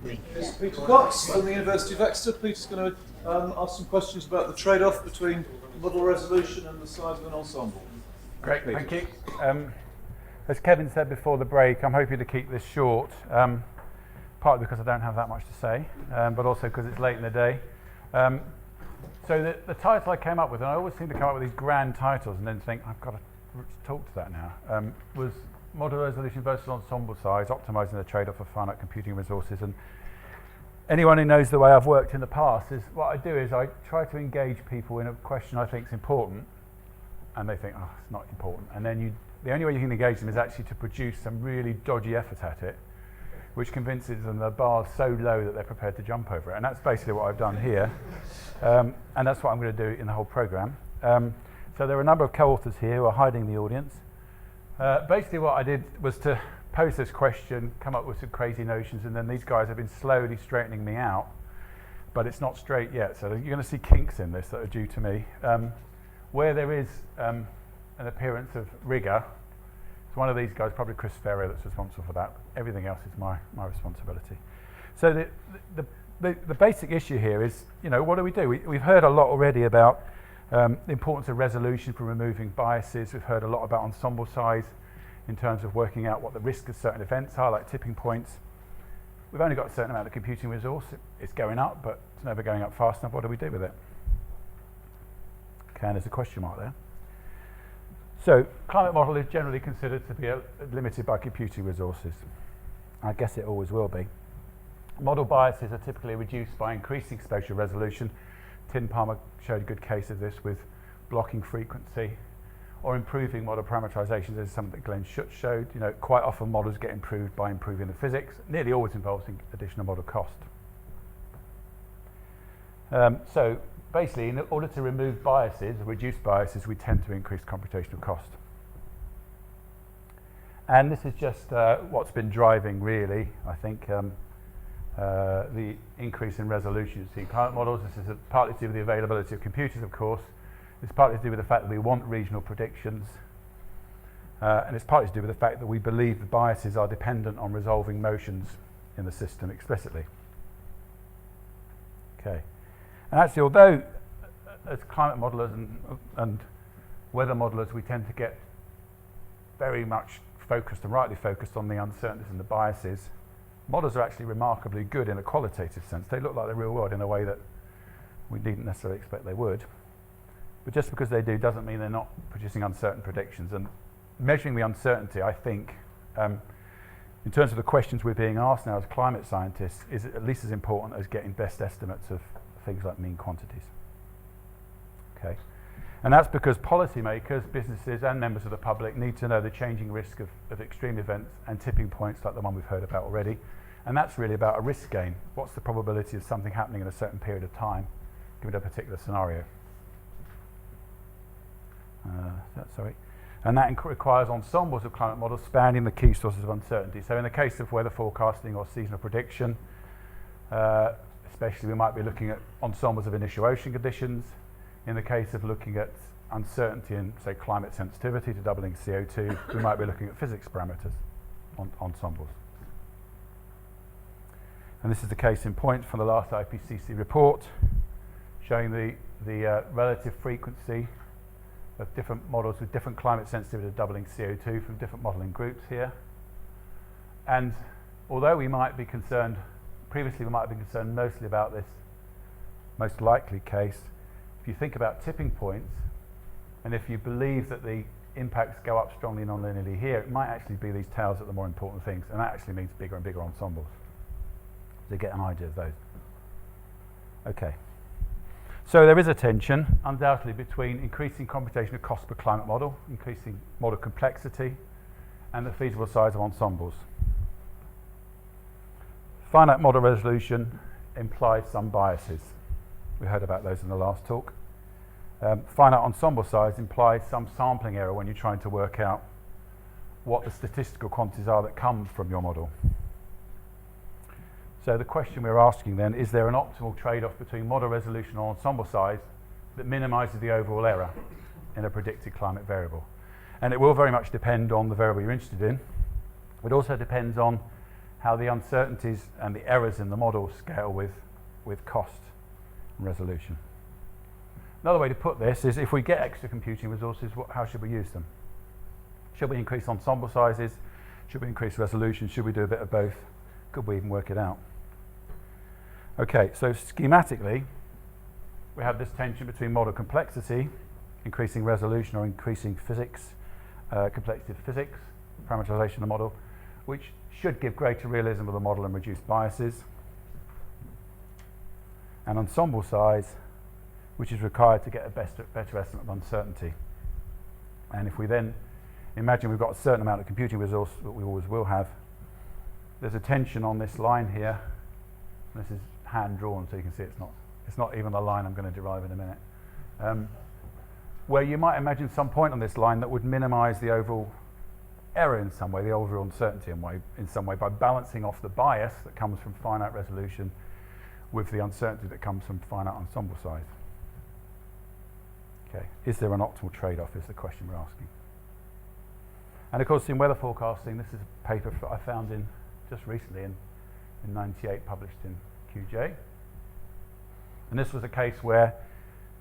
It's Peter Cox from the University of Exeter. Peter's going to ask some questions about the trade-off between model resolution and the size of an ensemble. Great, thank you. As Kevin said before the break, I'm hoping to keep this short, partly because I don't have that much to say, but also because it's late in the day. So the title I came up with, and I always seem to come up with these grand titles and then think, I've got to talk to that now, was Model Resolution versus Ensemble Size, Optimising the Trade-off of Finite Computing Resources. And anyone who knows the way I've worked in the past is what I do is I try to engage people in a question I think is important, and they think, oh, it's not important. And then the only way you can engage them is actually to produce some really dodgy effort at it, which convinces them the bar's so low that they're prepared to jump over it. And that's basically what I've done here. And that's what I'm going to do in the whole programme. So there are a number of co-authors here who are hiding the audience. Basically what I did was to pose this question, come up with some crazy notions, and then these guys have been slowly straightening me out, but it's not straight yet. So you're going to see kinks in this that are due to me. Where there is an appearance of rigour, it's one of these guys, probably Chris Ferrer, that's responsible for that. Everything else is my responsibility. So the basic issue here is, what do? We've heard a lot already about the importance of resolution for removing biases. We've heard a lot about ensemble size in terms of working out what the risk of certain events are, like tipping points. We've only got a certain amount of computing resource. It's going up, but it's never going up fast enough. What do we do with it? Okay, and there's a question mark there. So, climate model is generally considered to be limited by computing resources. I guess it always will be. Model biases are typically reduced by increasing spatial resolution. Tim Palmer showed a good case of this with blocking frequency or improving model parameterization. This is something that Glenn Schutz showed. Quite often models get improved by improving the physics. Nearly always involves additional model cost. So basically, in order to remove biases, or reduce biases, we tend to increase computational cost. And this is just what's been driving, really, I think, the increase in resolution you see in climate models. This is partly to do with the availability of computers, of course. It's partly to do with the fact that we want regional predictions. And it's partly to do with the fact that we believe the biases are dependent on resolving motions in the system explicitly. Okay. And actually, although as climate modelers and weather modelers, we tend to get very much focused and rightly focused on the uncertainties and the biases, models are actually remarkably good in a qualitative sense. They look like the real world in a way that we needn't necessarily expect they would. But just because they do doesn't mean they're not producing uncertain predictions. And measuring the uncertainty, I think, in terms of the questions we're being asked now as climate scientists, is at least as important as getting best estimates of things like mean quantities. Okay. And that's because policymakers, businesses and members of the public need to know the changing risk of extreme events and tipping points like the one we've heard about already. And that's really about a risk gain. What's the probability of something happening in a certain period of time, given a particular scenario? And that requires ensembles of climate models spanning the key sources of uncertainty. So in the case of weather forecasting or seasonal prediction, especially we might be looking at ensembles of initial ocean conditions. In the case of looking at uncertainty in, say, climate sensitivity to doubling CO2, we might be looking at physics parameters on ensembles. And this is the case in point from the last IPCC report, showing the relative frequency of different models with different climate sensitivity to doubling CO2 from different modelling groups here. And although we might be concerned, previously we might have been concerned mostly about this most likely case, if you think about tipping points, and if you believe that the impacts go up strongly non-linearly here, it might actually be these tails that are the more important things, and that actually means bigger and bigger ensembles. To get an idea of those. Okay. So there is a tension, undoubtedly, between increasing computational cost per climate model, increasing model complexity, and the feasible size of ensembles. Finite model resolution implies some biases. We heard about those in the last talk. Finite ensemble size implies some sampling error when you're trying to work out what the statistical quantities are that come from your model. So the question we're asking then, is there an optimal trade-off between model resolution and ensemble size that minimises the overall error in a predicted climate variable? And it will very much depend on the variable you're interested in. It also depends on how the uncertainties and the errors in the model scale with cost and resolution. Another way to put this is if we get extra computing resources, how should we use them? Should we increase ensemble sizes? Should we increase resolution? Should we do a bit of both? Could we even work it out? Okay, so schematically, we have this tension between model complexity, increasing resolution or increasing physics, complexity of physics, parameterization of the model, which should give greater realism of the model and reduce biases. And ensemble size, which is required to get a better estimate of uncertainty. And if we then imagine we've got a certain amount of computing resource that we always will have, there's a tension on this line here. This is hand drawn, so you can see it's not even the line I'm going to derive in a minute. Where you might imagine some point on this line that would minimize the overall error in some way, the overall uncertainty in some way, by balancing off the bias that comes from finite resolution with the uncertainty that comes from finite ensemble size. Okay, is there an optimal trade-off is the question we're asking. And of course in weather forecasting, this is a paper I found just recently in 98, published in QJ. And this was a case where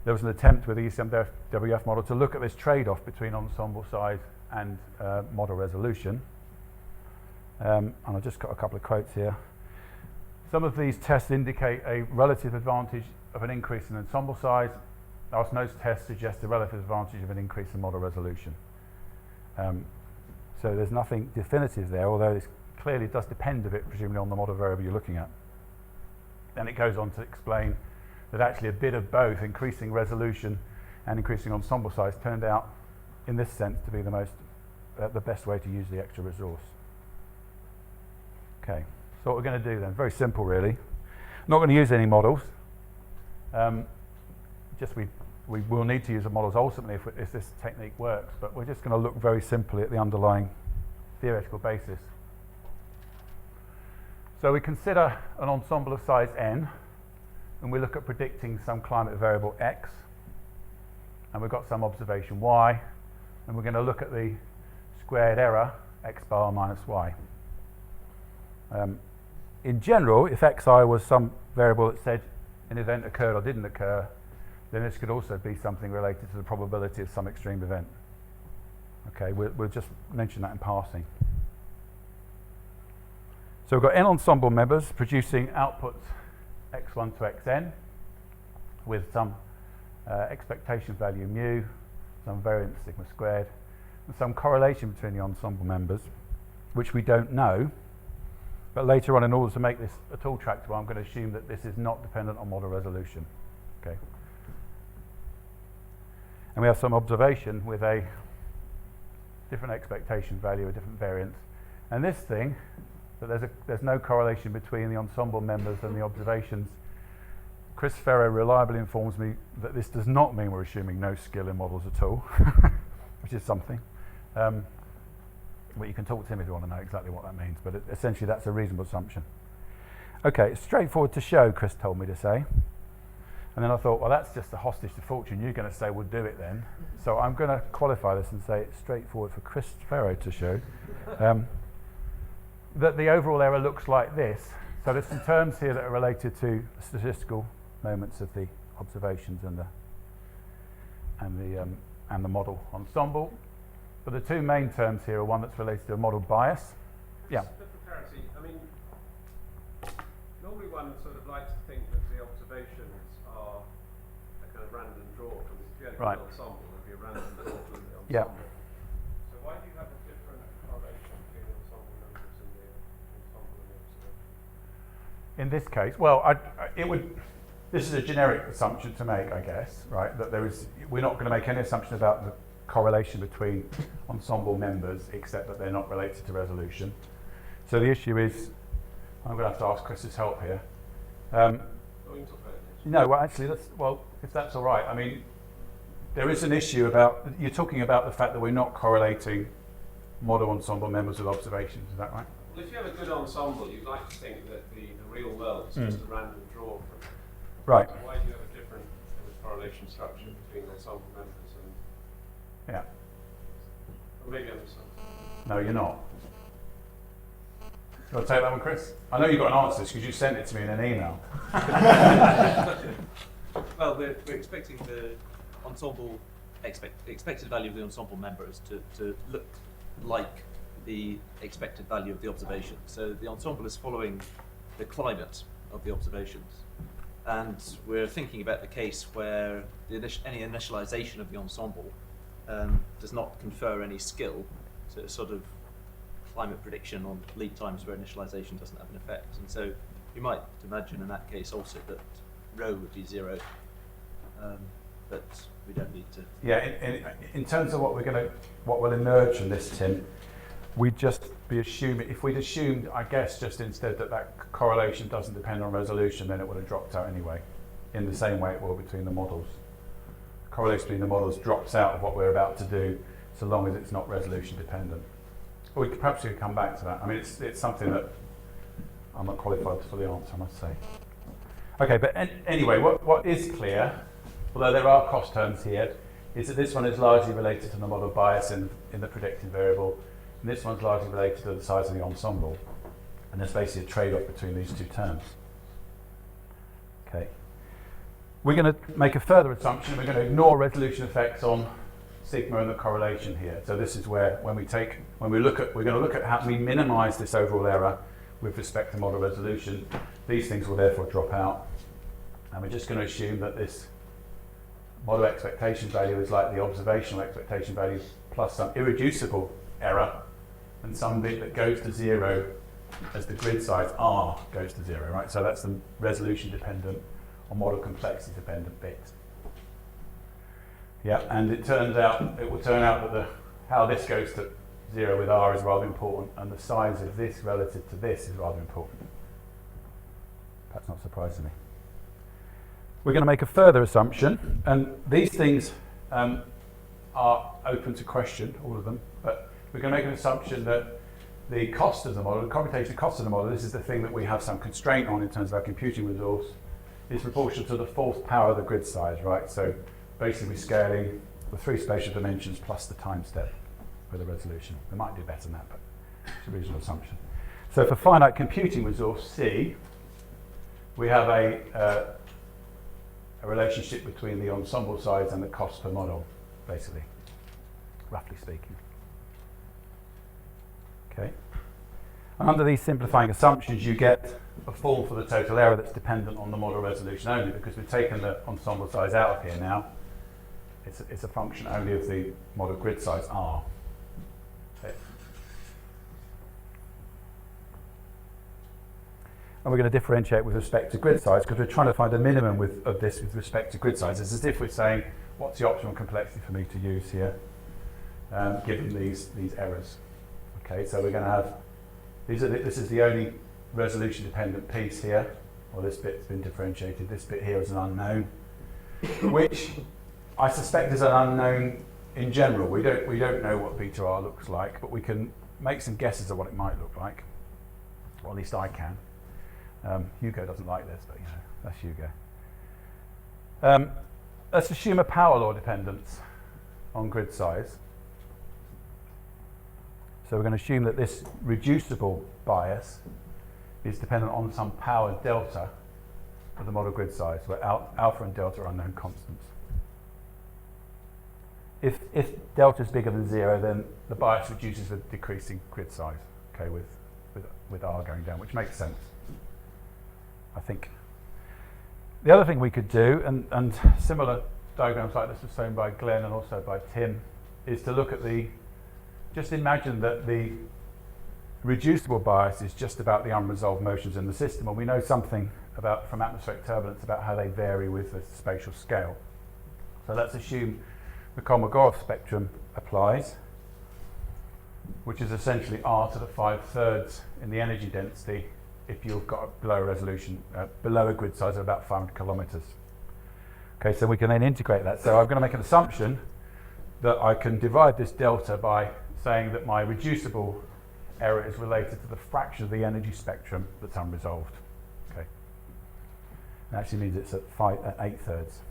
there was an attempt with the ECMWF model to look at this trade-off between ensemble size and model resolution. And I've just got a couple of quotes here. Some of these tests indicate a relative advantage of an increase in ensemble size. Most tests suggest a relative advantage of an increase in model resolution. So there's nothing definitive there, although this clearly does depend a bit, presumably, on the model variable you're looking at. Then it goes on to explain that actually a bit of both, increasing resolution and increasing ensemble size, turned out, in this sense, to be the best way to use the extra resource. Okay, so what we're going to do then, very simple really. Not going to use any models. We will need to use the models ultimately if this technique works, but we're just going to look very simply at the underlying theoretical basis. So we consider an ensemble of size n, and we look at predicting some climate variable x, and we've got some observation y, and we're going to look at the squared error x bar minus y. In general, if xi was some variable that said an event occurred or didn't occur, then this could also be something related to the probability of some extreme event. Okay, we'll just mention that in passing. So we've got n ensemble members producing outputs x1 to xn with some expectation value mu, some variance sigma squared, and some correlation between the ensemble members, which we don't know. But later on, in order to make this at all tractable, I'm going to assume that this is not dependent on model resolution. Okay. And we have some observation with a different expectation value, a different variance. And this thing, that there's no correlation between the ensemble members and the observations, Chris Ferro reliably informs me that this does not mean we're assuming no skill in models at all, which is something. But you can talk to him if you want to know exactly what that means, but essentially that's a reasonable assumption. Okay, it's straightforward to show, Chris told me to say. And then I thought, well, that's just a hostage to fortune. You're going to say, we'll do it then. So I'm going to qualify this and say it's straightforward for Chris Ferro to show that the overall error looks like this. So there's some terms here that are related to statistical moments of the observations and the model ensemble. But the two main terms here are one that's related to a model bias. Yeah. Just for clarity, I mean, normally one sort of likes to think that the observations are a kind of random draw from this. If you had a Right. good ensemble, it would be a random draw from the ensemble. Yeah. So why do you have a different correlation between the ensemble numbers and the ensemble and the observation? In this case, well, this is a generic assumption to make, I guess, right? That we're not going to make any assumption about the correlation between ensemble members, except that they're not related to resolution. So the issue is, I'm going to have to ask Chris's help here. We can talk about it next. No, well, actually, if that's all right. I mean, there is an issue about, you're talking about the fact that we're not correlating model ensemble members with observations, is that right? Well, if you have a good ensemble, you'd like to think that the real world is just a random draw from it. Right. So why do you have a different correlation structure between ensemble members and... Yeah. Or maybe I'm misunderstanding. No, you're not. You want to take that one, Chris? I know you've got an answer because you sent it to me in an email. Well, we're expecting the ensemble expected value of the ensemble members to look like the expected value of the observation. So the ensemble is following the climate of the observations, and we're thinking about the case where any initialization of the ensemble does not confer any skill, so it's sort of climate prediction on lead times where initialization doesn't have an effect. And so you might imagine in that case also that rho would be 0, but we don't need to. Yeah, in terms of what will emerge from this, Tim, we'd just be assuming, if we'd assumed, I guess, just instead that correlation doesn't depend on resolution, then it would have dropped out anyway, in the same way it will between the models. Correlation between the models drops out of what we're about to do, so long as it's not resolution dependent. Or perhaps we could come back to that. I mean, it's something that I'm not qualified to fully answer, I must say. Okay, but anyway, what is clear, although there are cost terms here, is that this one is largely related to the model bias in the predicted variable, and this one's largely related to the size of the ensemble. And there's basically a trade-off between these two terms. Okay. We're going to make a further assumption. We're going to ignore resolution effects on sigma and the correlation here. So this is where, we're going to look at how we minimize this overall error with respect to model resolution. These things will therefore drop out. And we're just going to assume that this model expectation value is like the observational expectation value plus some irreducible error and some bit that goes to 0 as the grid size R goes to 0, right? So that's the resolution dependent or model complexity dependent bit. Yeah, and it will turn out that how this goes to 0 with R is rather important, and the size of this relative to this is rather important. Perhaps not surprisingly. We're going to make a further assumption, and these things are open to question, all of them, but we're going to make an assumption that the cost of the model, the computational cost of the model, this is the thing that we have some constraint on in terms of our computing resource, is proportional to the fourth power of the grid size, right? So basically scaling the 3 spatial dimensions plus the time step for the resolution. We might do better than that, but it's a reasonable assumption. So for finite computing resource C, we have a relationship between the ensemble size and the cost per model, basically, roughly speaking. Okay. And under these simplifying assumptions, you get a form for the total error that's dependent on the model resolution only, because we've taken the ensemble size out of here now. It's a function only of the model grid size R. Okay. And we're going to differentiate with respect to grid size because we're trying to find a minimum of this with respect to grid size. It's as if we're saying, what's the optimal complexity for me to use here, given these errors. Okay, so we're going to have, this is the only resolution dependent piece here, or this bit's been differentiated. This bit here is an unknown, which I suspect is an unknown in general. We don't know what beta R looks like, but we can make some guesses of what it might look like. Or at least I can. Hugo doesn't like this, but you know, that's Hugo. Let's assume a power law dependence on grid size. So we're going to assume that this reducible bias is dependent on some power delta of the model grid size, where alpha and delta are unknown constants. If delta is bigger than 0, then the bias reduces with decreasing grid size, okay, with R going down, which makes sense, I think. The other thing we could do, and similar diagrams like this were shown by Glenn and also by Tim, is to look at just imagine that the reducible bias is just about the unresolved motions in the system, and we know something from atmospheric turbulence about how they vary with the spatial scale. So let's assume the Kolmogorov spectrum applies, which is essentially R to the 5/3 in the energy density if you've got a below resolution, below a grid size of about 500 kilometers. Okay, so we can then integrate that. So I'm going to make an assumption that I can divide this delta by saying that my reducible error is related to the fraction of the energy spectrum that's unresolved. Okay, it actually means it's at 8/3.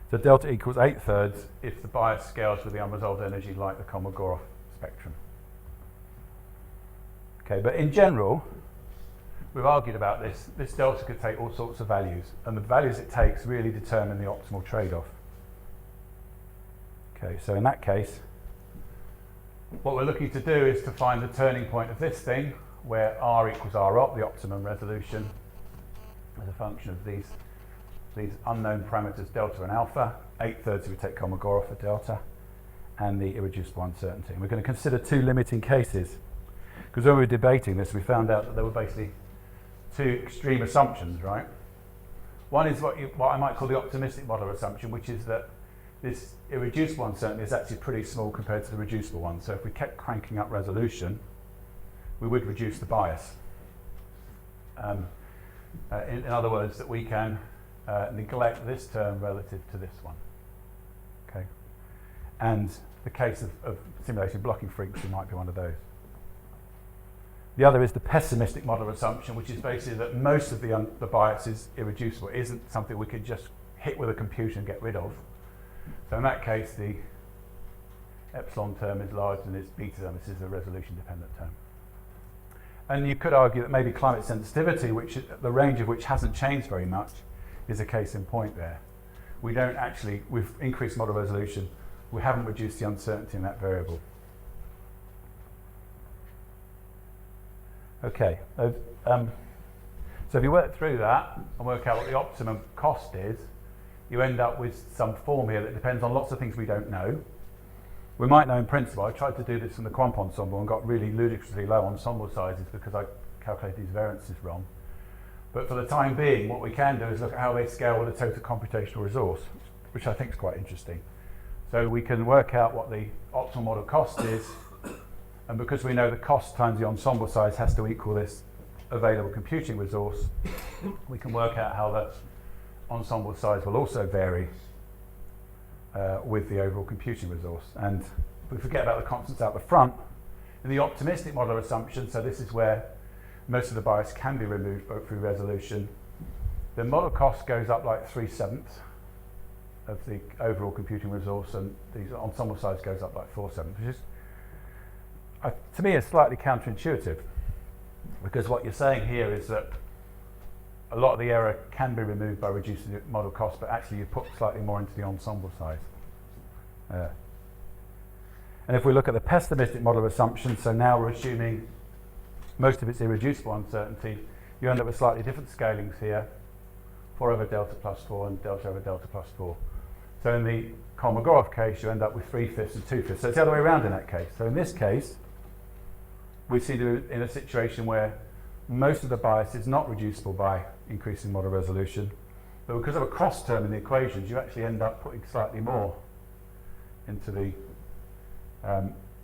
So delta equals 8/3 if the bias scales with the unresolved energy like the Kolmogorov spectrum. Okay, but in general, we've argued about this. This delta could take all sorts of values, and the values it takes really determine the optimal trade-off. Okay, so in that case, what we're looking to do is to find the turning point of this thing, where r equals r op, the optimum resolution, as a function of these unknown parameters delta and alpha. 8/3 we take Kolmogorov for delta, and the irreducible uncertainty. And we're going to consider two limiting cases, because when we were debating this, we found out that there were basically two extreme assumptions, right? One is what I might call the optimistic model assumption, which is that this irreducible uncertainty is actually pretty small compared to the reducible one. So if we kept cranking up resolution, we would reduce the bias. In other words, that we can neglect this term relative to this one. Okay, and the case of simulation blocking frequency might be one of those. The other is the pessimistic model assumption, which is basically that most of the bias is irreducible. It isn't something we could just hit with a computer and get rid of. So in that case, the epsilon term is large and its beta term, this is a resolution dependent term. And you could argue that maybe climate sensitivity, which the range of which hasn't changed very much, is a case in point there. We don't actually, we've increased model resolution, we haven't reduced the uncertainty in that variable. Okay, so if you work through that and work out what the optimum cost is, you end up with some form here that depends on lots of things we don't know. We might know in principle. I tried to do this in the quant ensemble and got really ludicrously low ensemble sizes because I calculated these variances wrong. But for the time being, what we can do is look at how they scale with the total computational resource, which I think is quite interesting. So we can work out what the optimal model cost is, and because we know the cost times the ensemble size has to equal this available computing resource, we can work out how the ensemble size will also vary with the overall computing resource. And if we forget about the constants out the front, in the optimistic model assumption, so this is where most of the bias can be removed through resolution, the model cost goes up like 3/7 of the overall computing resource, and the ensemble size goes up like 4/7, which is, to me, is slightly counterintuitive, because what you're saying here is that a lot of the error can be removed by reducing the model cost, but actually you put slightly more into the ensemble size. And if we look at the pessimistic model assumption, so now we're assuming most of its irreducible uncertainty, you end up with slightly different scalings here, 4 over delta plus 4 and delta over delta plus 4. So in the Kolmogorov case, you end up with 3/5 and 2/5. So it's the other way around in that case. So in this case, we see in a situation where most of the bias is not reducible by increasing model resolution, but because of a cross term in the equations, you actually end up putting slightly more into the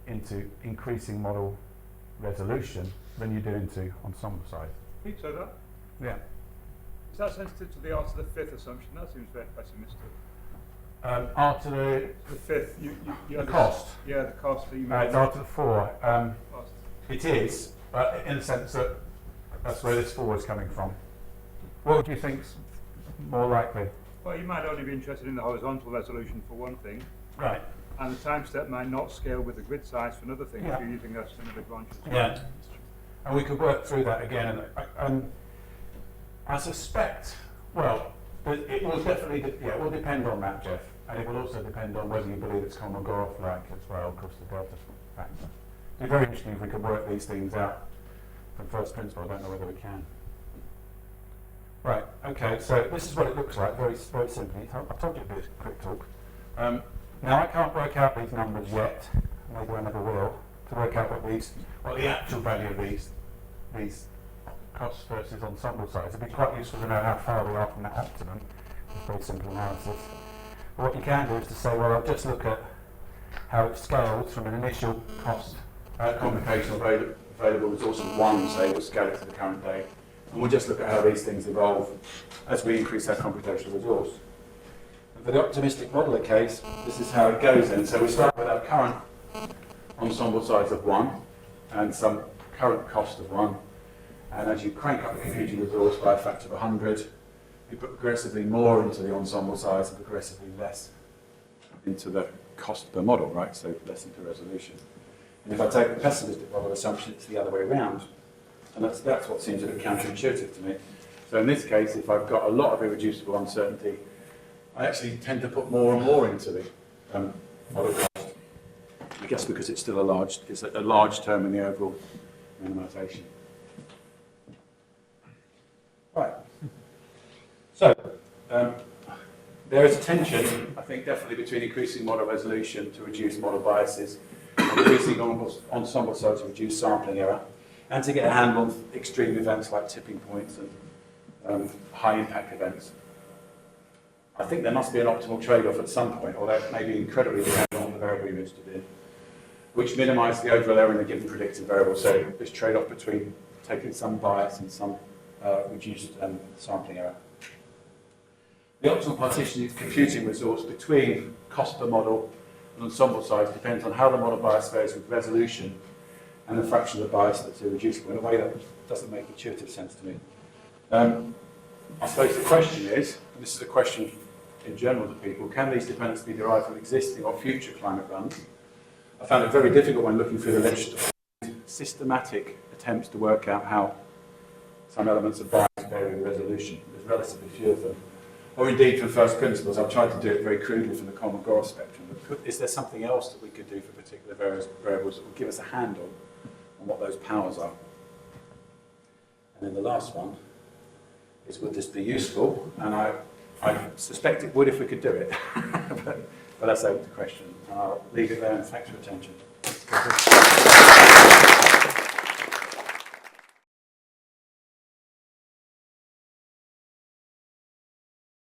into increasing model resolution than you do into ensemble size. So that Yeah. is that sensitive to the R to the 5th assumption? That seems very pessimistic. R to the The 5th, you the cost. Yeah, the cost that you It's R to the 4. cost. It is, but in the sense that that's where this 4 is coming from. What do you think's more likely? Well, you might only be interested in the horizontal resolution for one thing, Right. and the time step might not scale with the grid size for another thing Yeah. if you're using a similar branch as well. Yeah. And we could work through that again. And I suspect, well, it will definitely, it will depend on that, Jeff. And it will also depend on whether you believe it's Kolmogorov-like as well, because the delta factor. It'd be very interesting if we could work these things out from first principle. I don't know whether we can. Right, okay, so this is what it looks like, very, very simply. I've told you to do a quick talk. Now I can't work out these numbers yet, maybe I never will, to work out what the actual value of these costs versus ensemble size. It'd be quite useful to know how far we are from that optimum. It's very simple analysis. But what you can do is to say, well, I'll just look at how it scales from an initial cost computational available resource of 1, say, we'll scale it to the current day. And we'll just look at how these things evolve as we increase our computational resource. And for the optimistic modeler case, this is how it goes then. So we start with our current ensemble size of 1 and some current cost of 1. And as you crank up the computing resource by a factor of 100, you put progressively more into the ensemble size and progressively less into the cost per model, right? So less into resolution. And if I take the pessimistic model assumption, it's the other way around. And that's what seems a bit counterintuitive to me. So in this case, if I've got a lot of irreducible uncertainty, I actually tend to put more and more into the model cost. I guess because it's still a large term in the overall minimisation. Right. So there is a tension, I think, definitely between increasing model resolution to reduce model biases, and increasing ensemble size to reduce sampling error, and to get a handle on extreme events like tipping points and high impact events. I think there must be an optimal trade-off at some point, although it may be incredibly dependent on the variable you're interested in, which minimises the overall error in a given predicted variable. So this trade-off between taking some bias and some reduced sampling error. The optimal partition of computing resource between cost per model and ensemble size depends on how the model bias varies with resolution and the fraction of the bias that's irreducible, in a way that doesn't make intuitive sense to me. I suppose the question is, and this is a question in general to people, can these dependents be derived from existing or future climate runs? I found it very difficult when looking through the literature to find systematic attempts to work out how some elements of bias vary with resolution. There's relatively few of them. Or indeed, from first principles, I've tried to do it very crudely from the Kolmogorov spectrum. But is there something else that we could do for particular variables that would give us a handle on what those powers are? And then the last one is, would this be useful? And I suspect it would if we could do it. but that's open to question. I'll leave it there, and thanks for attention.